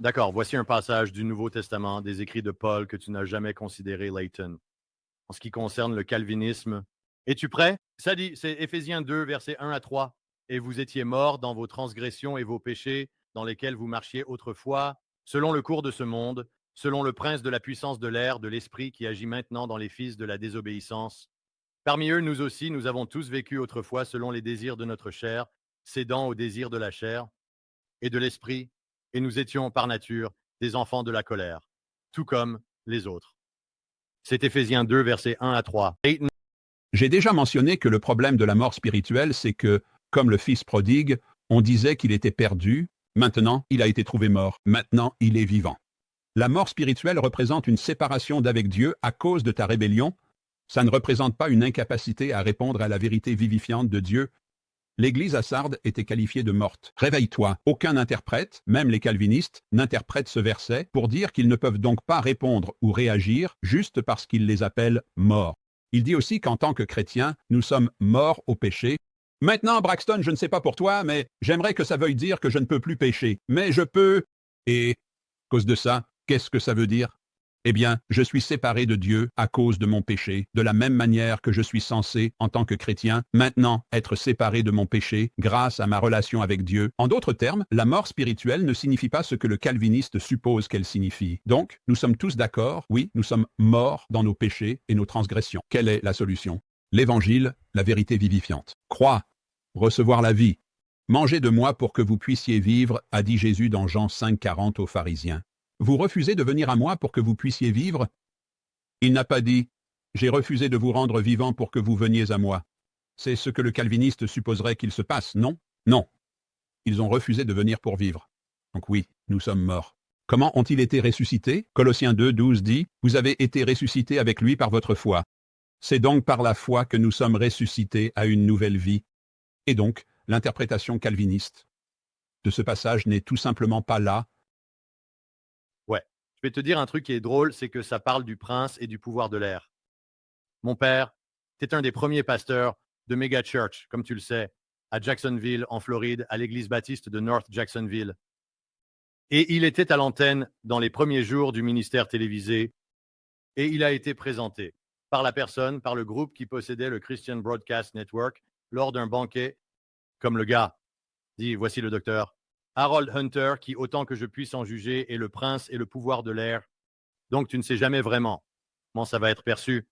D'accord, voici un passage du Nouveau Testament, des écrits de Paul que tu n'as jamais considéré, Layton. En ce qui concerne le calvinisme, es-tu prêt? Ça dit, c'est Éphésiens 2, versets 1 à 3. Et vous étiez morts dans vos transgressions et vos péchés, dans lesquels vous marchiez autrefois, selon le cours de ce monde, selon le prince de la puissance de l'air, de l'esprit qui agit maintenant dans les fils de la désobéissance. Parmi eux, nous aussi, nous avons tous vécu autrefois selon les désirs de notre chair, cédant aux désirs de la chair et de l'esprit, et nous étions par nature des enfants de la colère, tout comme les autres. C'est Éphésiens 2, versets 1 à 3. J'ai déjà mentionné que le problème de la mort spirituelle, c'est que, comme le fils prodigue, on disait qu'il était perdu, maintenant il a été trouvé mort, maintenant il est vivant. La mort spirituelle représente une séparation d'avec Dieu à cause de ta rébellion. Ça ne représente pas une incapacité à répondre à la vérité vivifiante de Dieu. L'Église à Sardes était qualifiée de morte. Réveille-toi. Aucun interprète, même les calvinistes, n'interprète ce verset pour dire qu'ils ne peuvent donc pas répondre ou réagir juste parce qu'il les appelle morts. Il dit aussi qu'en tant que chrétiens, nous sommes morts au péché. Maintenant, Braxton, je ne sais pas pour toi, mais j'aimerais que ça veuille dire que je ne peux plus pécher. Mais je peux. Et, à cause de ça, qu'est-ce que ça veut dire? Eh bien, je suis séparé de Dieu à cause de mon péché, de la même manière que je suis censé, en tant que chrétien, maintenant être séparé de mon péché grâce à ma relation avec Dieu. En d'autres termes, la mort spirituelle ne signifie pas ce que le calviniste suppose qu'elle signifie. Donc, nous sommes tous d'accord, oui, nous sommes morts dans nos péchés et nos transgressions. Quelle est la solution? L'Évangile, la vérité vivifiante. Crois, recevoir la vie. Mangez de moi pour que vous puissiez vivre, a dit Jésus dans Jean 5,40 aux pharisiens. Vous refusez de venir à moi pour que vous puissiez vivre? Il n'a pas dit « J'ai refusé de vous rendre vivant pour que vous veniez à moi ». C'est ce que le calviniste supposerait qu'il se passe, non? Non. Ils ont refusé de venir pour vivre. Donc oui, nous sommes morts. Comment ont-ils été ressuscités? Colossiens 2, 12 dit « Vous avez été ressuscités avec lui par votre foi. C'est donc par la foi que nous sommes ressuscités à une nouvelle vie. » Et donc, l'interprétation calviniste de ce passage n'est tout simplement pas là. Ouais, je vais te dire un truc qui est drôle, c'est que ça parle du prince et du pouvoir de l'air. Mon père, c'est un des premiers pasteurs de Mega Church, comme tu le sais, à Jacksonville, en Floride, à l'église baptiste de North Jacksonville. Et il était à l'antenne dans les premiers jours du ministère télévisé et il a été présenté par la personne, par le groupe qui possédait le Christian Broadcast Network lors d'un banquet, comme le gars dit, voici le docteur, Harold Hunter, qui, autant que je puisse en juger, est le prince et le pouvoir de l'air. Donc, tu ne sais jamais vraiment comment ça va être perçu.